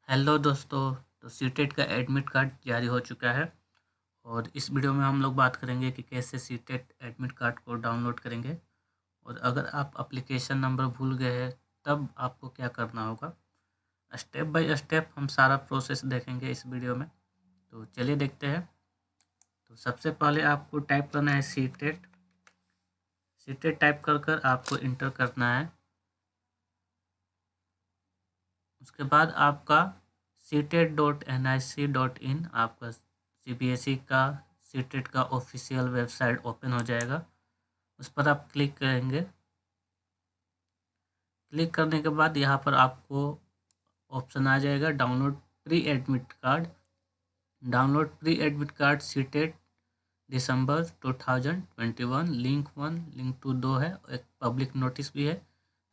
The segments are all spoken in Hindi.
हेलो दोस्तों। तो सीटेट का एडमिट कार्ड जारी हो चुका है और इस वीडियो में हम लोग बात करेंगे कि कैसे सीटेट एडमिट कार्ड को डाउनलोड करेंगे और अगर आप एप्लीकेशन नंबर भूल गए हैं तब आपको क्या करना होगा। स्टेप बाय स्टेप हम सारा प्रोसेस देखेंगे इस वीडियो में। तो चलिए देखते हैं। तो सबसे पहले आपको टाइप करना है सीटेट। सीटेट टाइप कर आपको इंटर करना है। उसके बाद आपका CTET.nic.in आपका CBSE का सीटेट का ऑफिशियल वेबसाइट ओपन हो जाएगा। उस पर आप क्लिक करेंगे। क्लिक करने के बाद यहाँ पर आपको ऑप्शन आ जाएगा download pre admit card. Download pre admit card CTET December 2021 link 1 link 2 दो है, एक पब्लिक नोटिस भी है।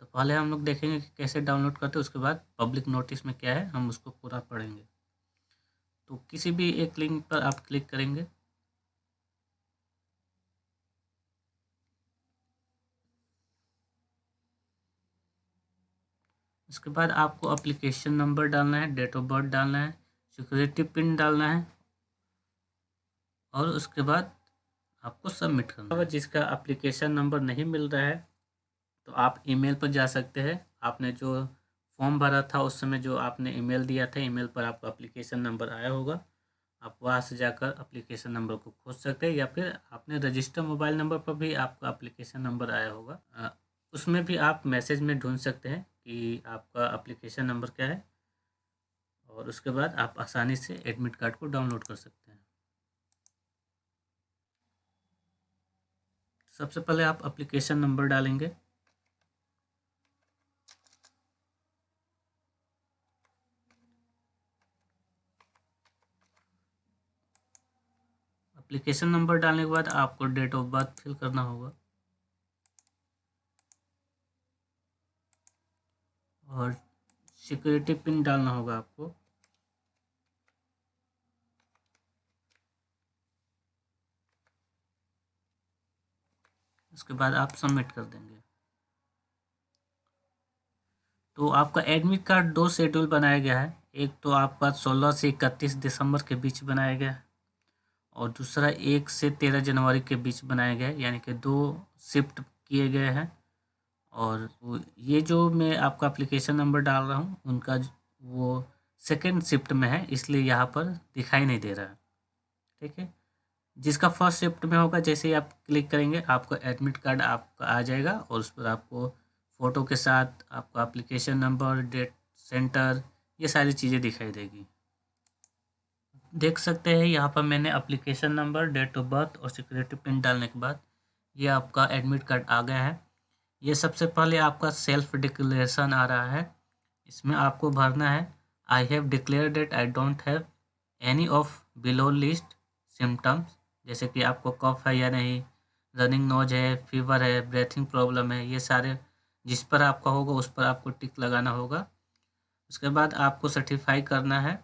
तो पहले हम लोग देखेंगे कि कैसे डाउनलोड करते हैं, उसके बाद पब्लिक नोटिस में क्या है हम उसको पूरा पढ़ेंगे। तो किसी भी एक लिंक पर आप क्लिक करेंगे। उसके बाद आपको एप्लीकेशन नंबर डालना है, डेट ऑफ बर्थ डालना है, सिक्योरिटी पिन डालना है और उसके बाद आपको सबमिट करना है। जिसका एप्लीकेशन नंबर नहीं मिल रहा है तो आप ईमेल पर जा सकते हैं। आपने जो फॉर्म भरा था उस समय जो आपने ईमेल दिया था, ईमेल पर आपको एप्लीकेशन नंबर आया होगा। आप वहाँ से जाकर एप्लीकेशन नंबर को खोज सकते हैं या फिर आपने रजिस्टर मोबाइल नंबर पर भी आपका एप्लीकेशन नंबर आया होगा। उसमें भी आप मैसेज में ढूंढ सकते हैं कि आपका एप्लीकेशन नंबर क्या है और उसके बाद आप आसानी से एडमिट कार्ड को डाउनलोड कर सकते हैं। सबसे पहले आप एप्लीकेशन नंबर डालेंगे। एप्लीकेशन नंबर डालने के बाद आपको डेट ऑफ बर्थ फिल करना होगा और सिक्योरिटी पिन डालना होगा आपको। उसके बाद आप सबमिट कर देंगे। तो आपका एडमिट कार्ड दो शेड्यूल बनाया गया है। एक तो आपका 16 से 31 दिसंबर के बीच बनाया गया है और दूसरा 1 से 13 जनवरी के बीच बनाया गया है, यानी कि दो शिफ्ट किए गए हैं। और ये जो मैं आपका एप्लीकेशन नंबर डाल रहा हूँ उनका वो सेकेंड शिफ्ट में है, इसलिए यहाँ पर दिखाई नहीं दे रहा है। ठीक है। जिसका फर्स्ट शिफ्ट में होगा जैसे ही आप क्लिक करेंगे आपको एडमिट कार्ड आपका आ जाएगा और उस पर आपको फ़ोटो के साथ आपका एप्लीकेशन नंबर, डेट, सेंटर, ये सारी चीज़ें दिखाई देगी। देख सकते हैं यहाँ पर मैंने application number, date of birth और सिक्योरिटी पिन डालने के बाद ये आपका एडमिट कार्ड आ गया है। ये सबसे पहले आपका सेल्फ डिक्लेरेशन आ रहा है। इसमें आपको भरना है I have declare that I don't have any of below list symptoms, जैसे कि आपको कफ है या नहीं, रनिंग नोज है, फीवर है, ब्रीथिंग प्रॉब्लम है, ये सारे जिस पर आपका होगा उस पर आपको टिक लगाना होगा। उसके बाद आपको सर्टिफाई करना है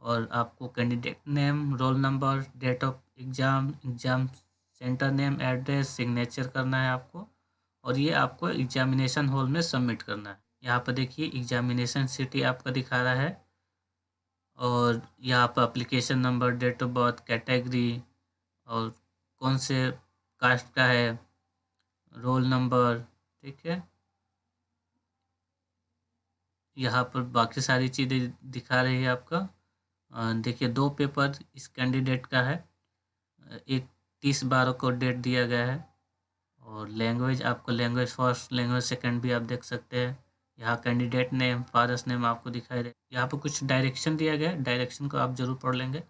और आपको candidate name, roll number, date of exam, exam centre name, address, signature करना है आपको और ये आपको एग्जामिनेशन हॉल में सबमिट करना है। यहाँ पर देखिए एग्जामिनेशन सिटी आपका दिखा रहा है और यहाँ पर application number, date of birth, category और कौन से कास्ट का है, रोल नंबर। ठीक है। यहाँ पर बाकी सारी चीज़ें दिखा रही है आपका। देखिए दो पेपर इस कैंडिडेट का है। एक 30/12 को डेट दिया गया है और लैंग्वेज आपको लैंग्वेज फर्स्ट, लैंग्वेज सेकंड भी आप देख सकते हैं। यहाँ कैंडिडेट नेम, फादर्स नेम आपको दिखाई दे। यहाँ पर कुछ डायरेक्शन दिया गया है, डायरेक्शन को आप जरूर पढ़ लेंगे।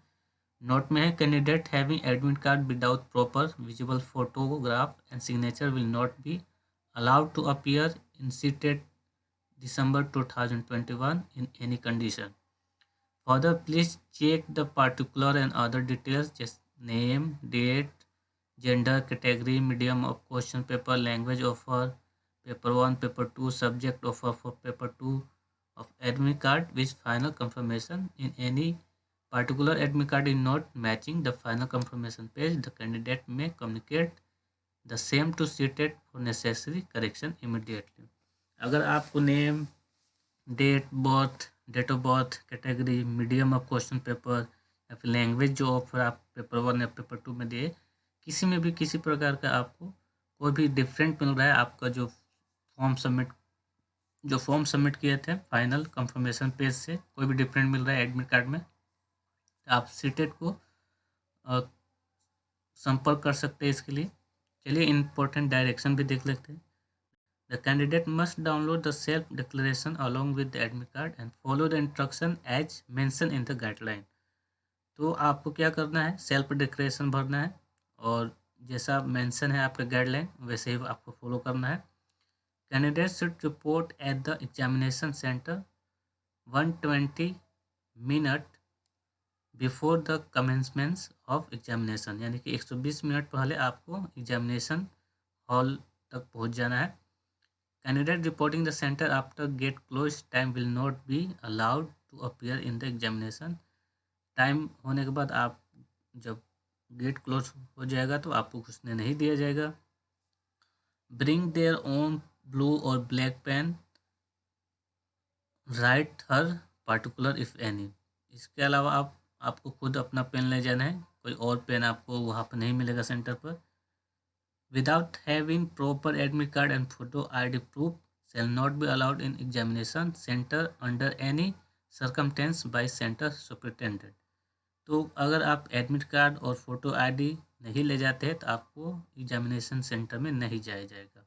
नोट में है candidate having admit card without proper visible photograph and signature will not be allowed to appear in CTET December 2021 in any condition. Further, please check the particular and other details just name, date, gender, category, medium of question paper, language offer, paper 1, paper 2, subject offer for paper 2 of admit card with final confirmation. In any particular admit card is not matching the final confirmation page, the candidate may communicate the same to CTET for necessary correction immediately. अगर आपको name, date birth, date of birth, category, medium of question paper या फिर लैंग्वेज जो ऑफर आप पेपर 1 या पेपर 2 में दिए, किसी में भी किसी प्रकार का आपको कोई भी डिफरेंट मिल रहा है, आपका जो फॉर्म सबमिट किए थे फाइनल कंफर्मेशन पेज से कोई भी डिफरेंट मिल रहा है एडमिट कार्ड में, आप सीटेट को संपर्क कर सकते हैं इसके लिए। चलिए इम्पोर्टेंट डायरेक्शन भी देख लेते हैं। The candidate must download the self declaration along with the admit card and follow the instruction as mention in the guideline. तो आपको क्या करना है, सेल्फ डिक्लेरेशन भरना है और जैसा मेंशन है आपके गाइडलाइन वैसे ही आपको फॉलो करना है। Candidate should report at the examination centre 120 minute before the commencement of examination, यानी कि 120 मिनट पहले आपको एग्जामिनेशन हॉल तक पहुंच जाना है। Candidate reporting the centre after gate close time will not be allowed to appear in the examination. Time होने के बाद आप जब गेट क्लोज हो जाएगा तो आपको घुसने नहीं दिया जाएगा। ब्रिंग देयर ओन ब्लू और black pen, write her particular if any. इसके अलावा आपको खुद अपना पेन ले जाना है, कोई और पेन आपको वहाँ पर नहीं मिलेगा सेंटर पर। Without having proper admit card and photo ID proof shall not be allowed in examination center under any circumstance by center superintendent। तो अगर आप एडमिट कार्ड और फोटो ID नहीं ले जाते हैं तो आपको एग्जामिनेशन सेंटर में नहीं जाया जाएगा,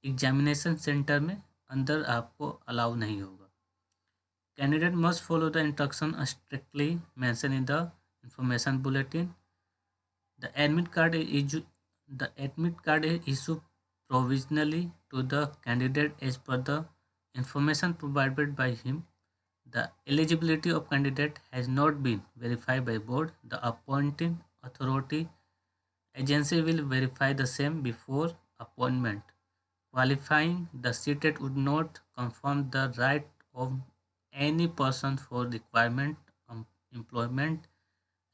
एग्जामिनेशन सेंटर में अंदर आपको अलाउ नहीं होगा। Candidate must follow the instruction strictly mentioned in the information bulletin. The admit card is issued provisionally to the candidate as per the information provided by him. The eligibility of candidate has not been verified by board. The appointing authority agency will verify the same before appointment. Qualifying the seated would not confirm the right of any person for requirement employment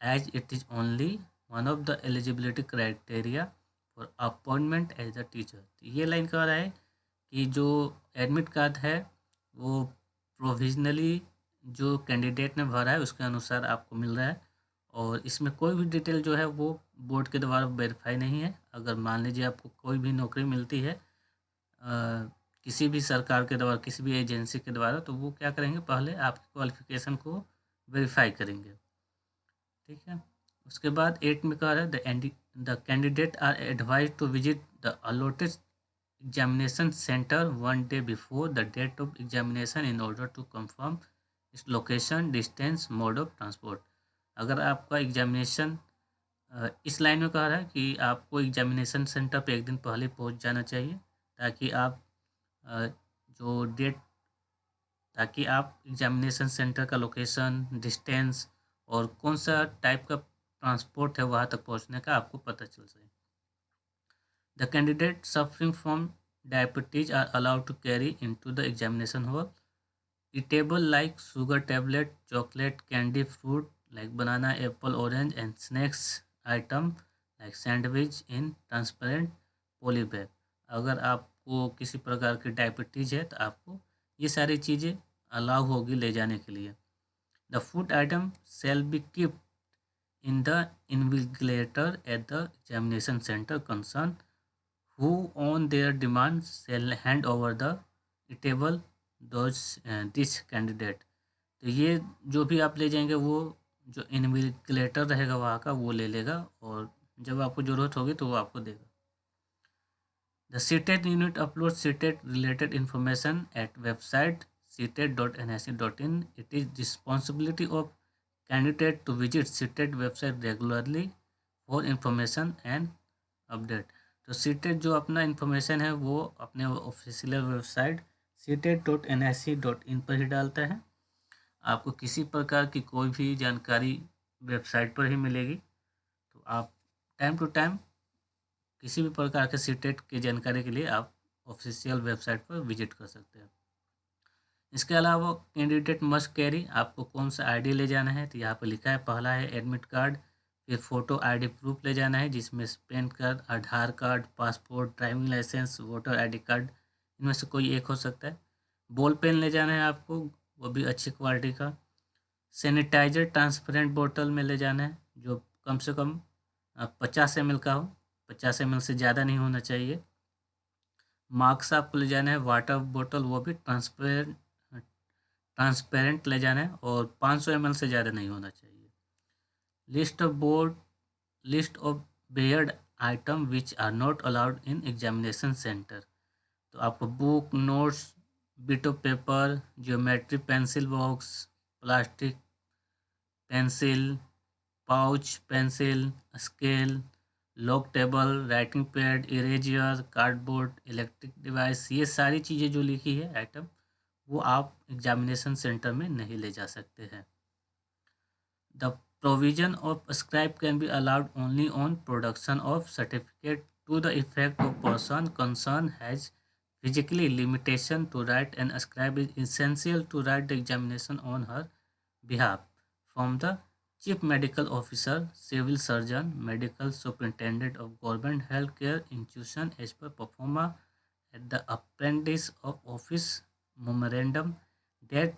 as it is only one of the eligibility criteria for appointment as a teacher। ये लाइन कह रहा है कि जो एडमिट कार्ड है वो प्रोविजनली जो कैंडिडेट ने भरा है उसके अनुसार आपको मिल रहा है और इसमें कोई भी डिटेल जो है वो बोर्ड के द्वारा वेरीफाई नहीं है। अगर मान लीजिए आपको कोई भी नौकरी मिलती है किसी भी सरकार के द्वारा, किसी भी एजेंसी के द्वारा, तो वो क्या करेंगे, पहले आपकी क्वालिफिकेशन को वेरीफाई करेंगे, ठीक है। उसके बाद 8 में कह रहा है the candidate are advise to visit the allotted examination centre 1 day before the date of examination in order to confirm इस location, distance, mode of transport. अगर आपका एग्जामिनेशन इस लाइन में कह रहा है कि आपको एग्जामिनेशन सेंटर पे एक दिन पहले पहुंच जाना चाहिए ताकि आप जो डेट ताकि आप एग्जामिनेशन सेंटर का लोकेशन, डिस्टेंस और कौन सा टाइप का ट्रांसपोर्ट है वहाँ तक पहुँचने का आपको पता चल सके। The candidate suffering from diabetes are allowed to carry into the examination hall eatable like sugar tablet, chocolate, candy, fruit like banana, apple, orange and snacks item like sandwich in transparent poly bag। अगर आपको किसी प्रकार की डायबिटीज है तो आपको ये सारी चीज़ें अलाउ होगी ले जाने के लिए। The food item shall be kept in the invigilator at the examination center concerned who on their demand shall hand over the eatable this candidate. तो ये जो भी आप ले जाएंगे वो जो इन्विजिलेटर रहेगा वहाँ का वो ले लेगा और जब आपको ज़रूरत होगी तो वो आपको देगा। The CTET unit upload CTET related information at website seated.nic.in। It is responsibility of candidate to visit CTET website regularly for information and update. तो सीटेड जो अपना इंफॉर्मेशन है वो अपने ऑफिशियल वेबसाइट seated.nic.in पर ही डालता है। आपको किसी प्रकार की कोई भी जानकारी वेबसाइट पर ही मिलेगी, तो आप टाइम टू टाइम किसी भी प्रकार के सीटेट की जानकारी के लिए आप ऑफिशियल वेबसाइट पर विजिट कर सकते हैं। इसके अलावा कैंडिडेट मस्ट कैरी, आपको कौन सा ID ले जाना है तो यहाँ पर लिखा है, पहला है एडमिट कार्ड, फिर फोटो ID प्रूफ ले जाना है जिसमें pan card, Aadhaar card, passport, driving licence, voter ID card, इनमें से कोई एक हो सकता है। बॉल पेन ले जाना है आपको, वो भी अच्छी क्वालिटी का। सैनिटाइजर ट्रांसपेरेंट बोतल में ले जाना है, जो कम से कम 50 ml का हो, 50 ml से ज़्यादा नहीं होना चाहिए। मास्क आपको ले जाना है। वाटर बोतल वो भी ट्रांसपेरेंट ले जाना है और 500 ml से ज़्यादा नहीं होना चाहिए। List of barred item which are not allowed in examination centre. तो आपको book, notes, bit of paper, geometry pencil box, plastic pencil, pouch pencil, scale, log table, writing pad, eraser, cardboard, electric device, ये सारी चीज़ें जो लिखी है आइटम, वो आप एग्जामिनेशन सेंटर में नहीं ले जा सकते हैं। The provision of scribe can be allowed only on production of certificate to the effect of person concerned has physically limitation to write, and scribe is essential to write the examination on her behalf from the chief medical officer, civil surgeon, medical superintendent of government healthcare institution as per performa at the apprentice of office memorandum date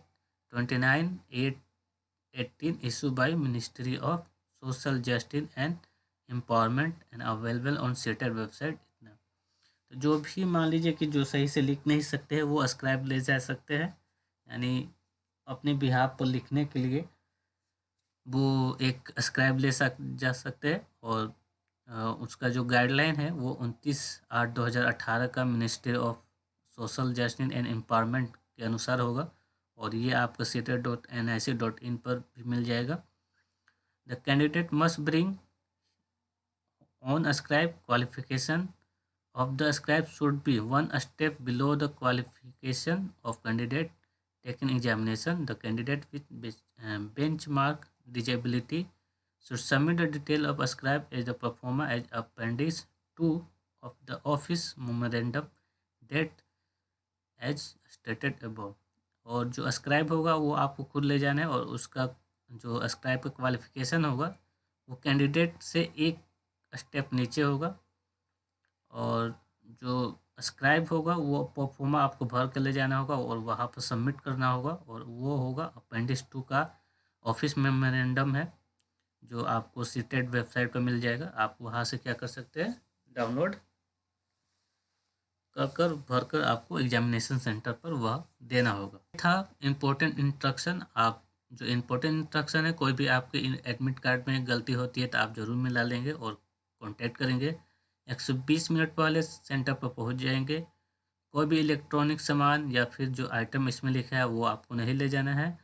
29/8/18 issued by Ministry of Social Justice and Empowerment and available on CETER website। इतना तो जो भी मान लीजिए कि जो सही से लिख नहीं सकते हैं वो स्क्राइब ले जा सकते हैं, यानी अपने बिहाफ पर लिखने के लिए वो एक स्क्राइब जा सकते हैं। और उसका जो गाइडलाइन है वो 29/8/2018 का ministry of social justice and empowerment के अनुसार होगा, और ये आपका CETER.nic.in पर भी मिल जाएगा। The candidate must bring on scribe qualification of the scribe should be one step below the qualification of candidate taking examination. The candidate with benchmark disability should submit the detail of a scribe as the performer as appendix 2 of the office memorandum date as stated above। और जो स्क्राइब होगा वो आपको खुद ले जाना है, और उसका जो स्क्राइब का क्वालिफिकेशन होगा वो कैंडिडेट से एक स्टेप नीचे होगा, और जो स्क्राइब होगा वो परफॉर्मा आपको भर के ले जाना होगा और वहाँ पर सबमिट करना होगा, और वो होगा अपेंडिक्स 2 का ऑफिस मेमोरेंडम है, जो आपको सीटेट वेबसाइट पर मिल जाएगा। आप वहाँ से क्या कर सकते हैं, डाउनलोड कर भर कर आपको एग्जामिनेशन सेंटर पर वह देना होगा। था इम्पोर्टेंट इंस्ट्रक्शन। आप जो इम्पोर्टेंट इंस्ट्रक्शन है, कोई भी आपके एडमिट कार्ड में गलती होती है तो आप ज़रूर मिला लेंगे और कॉन्टैक्ट करेंगे। 120 मिनट पहले सेंटर पर पहुंच जाएंगे। कोई भी इलेक्ट्रॉनिक सामान या फिर जो आइटम इसमें लिखा है वो आपको नहीं ले जाना है।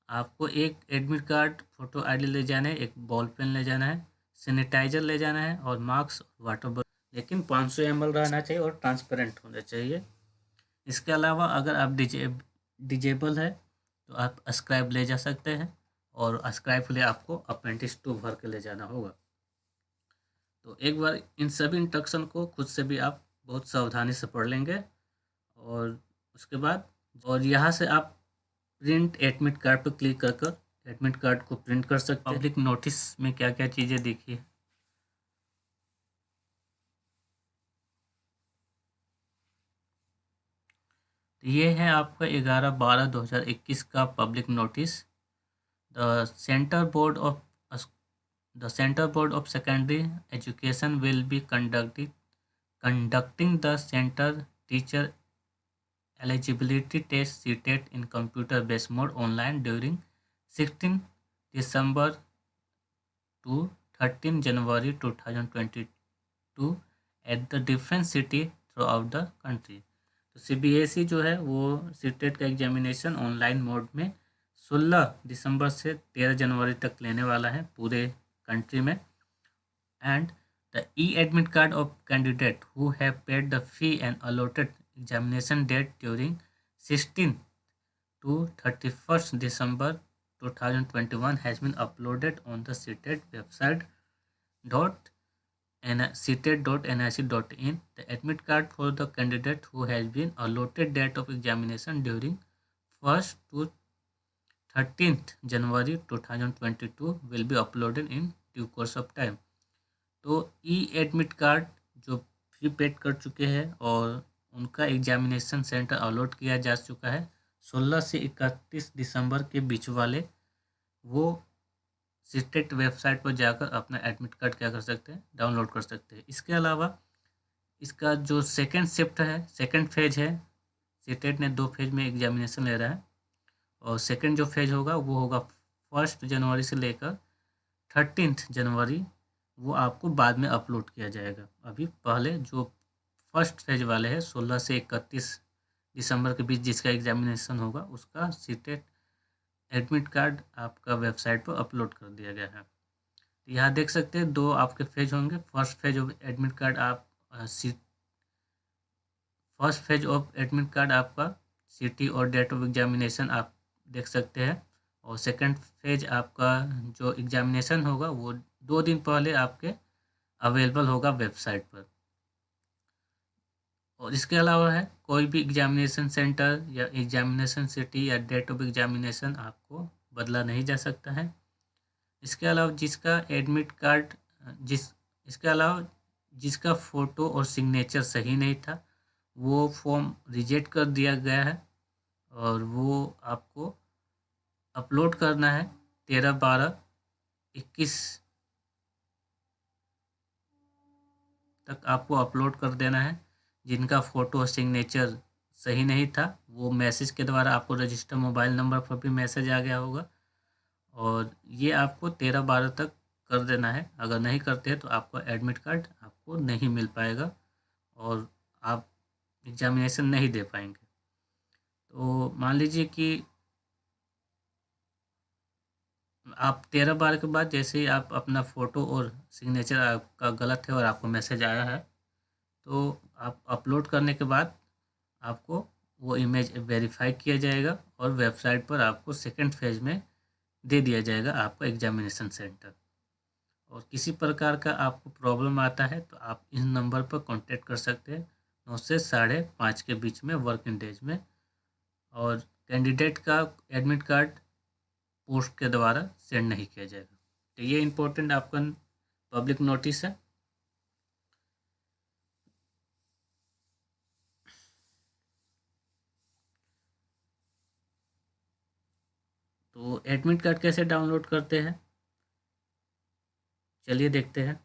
आपको एक एडमिट कार्ड, फोटो आईडी ले जाना है, एक बॉल पेन ले जाना है, सैनिटाइजर ले जाना है और मास्क, वाटर बॉटल, लेकिन 500 ml रहना चाहिए और ट्रांसपेरेंट होना चाहिए। इसके अलावा अगर आप डिजेबल है तो आप स्क्राइब ले जा सकते हैं, और स्क्राइब के लिए आपको अपेंडिक्स 2 भर के ले जाना होगा। तो एक बार इन सभी इंस्ट्रक्शन को खुद से भी आप बहुत सावधानी से पढ़ लेंगे, और उसके बाद और यहाँ से आप प्रिंट एडमिट कार्ड पर क्लिक कर एडमिट कार्ड को प्रिंट कर सकते हैं। पब्लिक नोटिस में क्या क्या चीज़ें देखी है, तो ये है आपका 11/12/2021 का public notice. The centre board of secondary education will be conducting the center teacher eligibility test CTET in computer based mode online during 16 December to 13 January 2022 at the different city throughout the country। तो CBSE जो है वो CTET का एग्जामिनेशन ऑनलाइन मोड में 16 दिसंबर से 13 जनवरी तक लेने वाला है पूरे कंट्री में। And the e-admit card of candidate who have paid the fee and allotted examination date during 16th to 31st December 2021 has been uploaded on the CTET website CTET.nic.in. The admit card for the candidate who has been allotted date of examination during 1st to 13th January 2022 will be uploaded in due course of time। तो ई एडमिट कार्ड जो प्रीपेड कर चुके हैं और उनका एग्जामिनेशन सेंटर अलॉट किया जा चुका है 16 से 31 दिसंबर के बीच वाले वो सीटेट वेबसाइट पर जाकर अपना एडमिट कार्ड क्या कर सकते हैं, डाउनलोड कर सकते हैं। इसके अलावा इसका जो सेकेंड शिफ्ट है, सेकेंड फेज है, सीटेट ने 2 फेज में एग्जामिनेशन ले रहा है और सेकेंड जो फेज होगा वो होगा 1 जनवरी से लेकर 13 जनवरी। वो आपको बाद में अपलोड किया जाएगा। अभी पहले जो फर्स्ट फेज वाले हैं 16 से 31 दिसंबर के बीच जिसका एग्जामिनेशन होगा उसका सीटेट एडमिट कार्ड आपका वेबसाइट पर अपलोड कर दिया गया है। यहाँ देख सकते हैं 2 आपके फेज होंगे। First phase of admit card first phase of admit card आपका सिटी और डेट ऑफ एग्जामिनेशन आप देख सकते हैं और सेकंड फेज आपका जो एग्जामिनेशन होगा वो 2 दिन पहले आपके अवेलेबल होगा वेबसाइट पर। और इसके अलावा है कोई भी एग्जामिनेशन सेंटर या एग्जामिनेशन सिटी या डेट ऑफ एग्जामिनेशन आपको बदला नहीं जा सकता है। इसके अलावा इसके अलावा जिसका फ़ोटो और सिग्नेचर सही नहीं था वो फॉर्म रिजेक्ट कर दिया गया है और वो आपको अपलोड करना है 13/12/21 तक आपको अपलोड कर देना है। जिनका फ़ोटो और सिग्नेचर सही नहीं था वो मैसेज के द्वारा आपको रजिस्टर मोबाइल नंबर पर भी मैसेज आ गया होगा और ये आपको 13/12 तक कर देना है। अगर नहीं करते हैं तो आपका एडमिट कार्ड आपको नहीं मिल पाएगा और आप एग्जामिनेशन नहीं दे पाएंगे। तो मान लीजिए कि आप 13/12 के बाद जैसे ही आप अपना फ़ोटो और सिग्नेचर आपका गलत है और आपको मैसेज आया है तो आप अपलोड करने के बाद आपको वो इमेज वेरीफाई किया जाएगा और वेबसाइट पर आपको सेकंड फेज में दे दिया जाएगा आपका एग्जामिनेशन सेंटर। और किसी प्रकार का आपको प्रॉब्लम आता है तो आप इस नंबर पर कांटेक्ट कर सकते हैं 9 से 5:30 के बीच में वर्किंग डेज में। और कैंडिडेट का एडमिट कार्ड पोस्ट के द्वारा सेंड नहीं किया जाएगा। तो ये इम्पोर्टेंट आपका पब्लिक नोटिस है। तो एडमिट कार्ड कैसे डाउनलोड करते हैं चलिए देखते हैं।